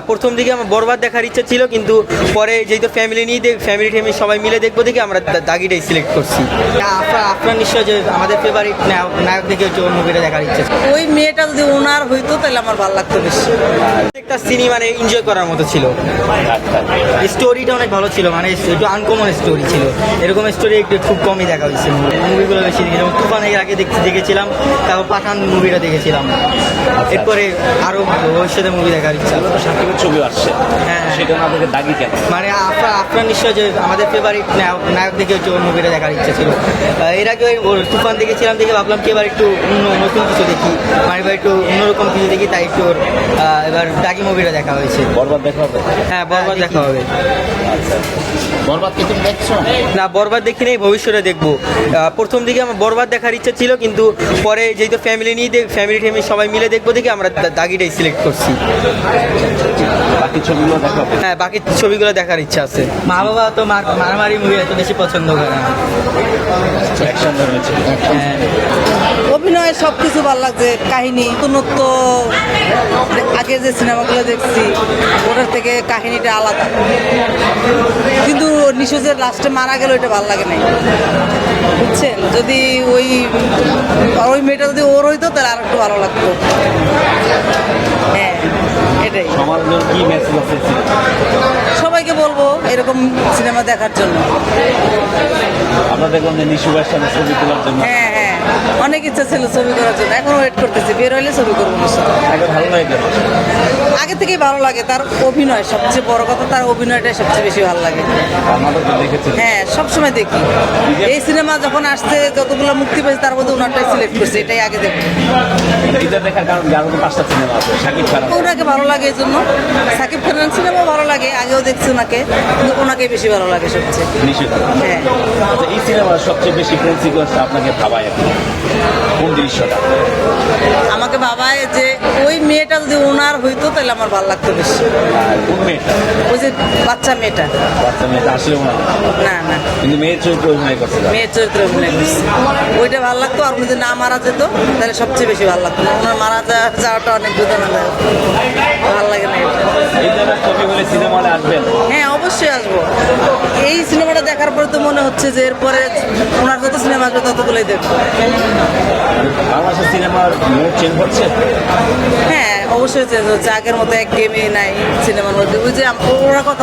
প্রথম দিকে আমার বরবাদ দেখার ইচ্ছা ছিল, কিন্তু পরে যেহেতু ফ্যামিলি সবাই মিলে দেখবো দেখে আমরা দাগিটাই সিলেক্ট করছি। আপনার নিশ্চয় যে আমাদের ফেভারিট নায়ক দেখে হচ্ছে ওই মুভিটা দেখার ইচ্ছা ছিল। ওই মেয়েটা যদি ওনার হইতো তাহলে আমার ভালো লাগতো বেশি। একটা সিনেমা মানে এনজয় করার মতো ছিল, স্টোরিটা অনেক ভালো ছিল, মানে একটু আনকমন স্টোরি ছিল। এরকম স্টোরি একটু খুব কমই দেখা হয়েছে, মুভিগুলো বেশি দেখি। যেমন তুফান এর আগে দেখেছিলাম, তারপর পাঠান মুভিটা দেখেছিলাম, এরপরে আরো ভবিষ্যতে মুভি দেখার ইচ্ছা। সাকিবের ছবি আসছে, হ্যাঁ সেটা না দেখে দাগি কেন? মানে আপনার নিশ্চয় যে আমাদের ফেভারিট নায়ক দেখে হচ্ছে ওই মুভিটা দেখার ইচ্ছা ছিল। এর আগে ওর তুফান দেখেছিলাম, দেখে ভাবলাম কি এবার একটু নতুন কিছু দেখি, মানে এবার একটু অন্যরকম কিছু দেখি, তাই একটু এবার দাগি মুভিটা দেখা হয়েছে। বরবাদ দেখা হবে? হ্যাঁ, বরবাদ দেখা হবে। বরবাদ কি তুমি দেখছো? না, বরবাদ দেখি নাই, ভবিষ্যতে দেখবো। প্রথম দিকে আমার বরবাদ দেখার ইচ্ছা ছিল, কিন্তু পরে যেহেতু ফ্যামিলি সবাই মিলে দেখবো দেখে আমরা দাগিটাই সিলেক্ট করছি। বাকি ছবিগুলো দেখা হবে? হ্যাঁ, বাকি ছবিগুলো দেখার ইচ্ছা আছে। মা বাবা তো মারামারি মুভি এত বেশি পছন্দ করে না। অ্যাকশন রয়েছে। হ্যাঁ, অভিনয় সব কিছু ভালো লাগছে, কাহিনী নতুনত্ব। আগে যে সিনেমাগুলো দেখছি ওটার থেকে কাহিনীটা আলাদা, কিন্তু নিশোজের লাস্টে মারা গেল ওইটা ভালো লাগে নাই, বুঝছেন? যদি ওই মেয়েটা যদি ওর হইতো তাহলে আর একটু ভালো লাগতো। হ্যাঁ, এটাই। সমাজের জন্য কি মেসেজ আছে? সবাইকে বলবো এরকম সিনেমা দেখার জন্য। আমরা দেখলাম যে নিশু ভাইয়ের সাথে ছবি তোলার জন্য। হ্যাঁ হ্যাঁ, অনেক ইচ্ছা ছিল ছবি করার জন্য, এখন ওয়েট করতেছি, বের হইলে ছবি করবো নিশ্চয়। আগে ভালো লাগে কেন? আগে থেকেই ভালো লাগে তার অভিনয়, সবচেয়ে বড় কথা তার অভিনয়টাই সবচেয়ে বেশি ভালো লাগে। আমাদের তো দেখেছি। হ্যাঁ, সবসময় দেখি। এই সিনেমা যখন আসছে, যতগুলো মুক্তি পেয়েছে তার মধ্যে ওনারটাই সিলেক্ট করছে, এটাই আগে দেখি। এটা দেখার কারণ আরো তো 5টা সিনেমা আছে শাকিব খান। ওনাকে ভালো লাগে এই জন্য। সাকিব খানের সিনেমাও ভালো লাগে, আগেও দেখছি ওনাকে, কিন্তু ওনাকে বেশি ভালো লাগে সবচেয়ে। নিশু খান। হ্যাঁ, আচ্ছা, এই সিনেমার সবচেয়ে বেশি কোন সিকোয়েন্সটা আপনাকে ভাবায়? কোন দৃশ্যটা? আমাকে ভাবায় যে ওই মেয়েটা যদি ওনার হইতো তাহলে আমার ভালো লাগতো বেশি। আর কোন মেয়েটা? ওই যে বাচ্চা মেয়েটা। বাচ্চা মেয়েটা আসলে ওনার না না, কিন্তু মেয়ের চরিত্রে অভিনয় করছে। মেয়ের চরিত্রে অভিনয় করছে, ওইটা ভালো লাগতো। আর যদি না মারা যেত তাহলে সবচেয়ে বেশি ভালো লাগতো। ওনার মারা যাওয়াটা অনেক বেদনাদায়ক, ভালো লাগে না এটা। এই ধরনের ছবি হলে সিনেমা হলে আসবেন? হ্যাঁ, অবশ্যই আসবো। এই সিনেমাটা দেখার পরে তো মনে হচ্ছে যে এরপরে ওনার যত সিনেমা আসবে ততগুলোই দেখবো। বাংলাদেশের সিনেমার মোড চেঞ্জ হচ্ছে? হ্যাঁ, অবশ্যই চেঞ্জ হচ্ছে, আগের মতো এক গেমই নাই সিনেমার মধ্যে। ওই যে ওরা কথা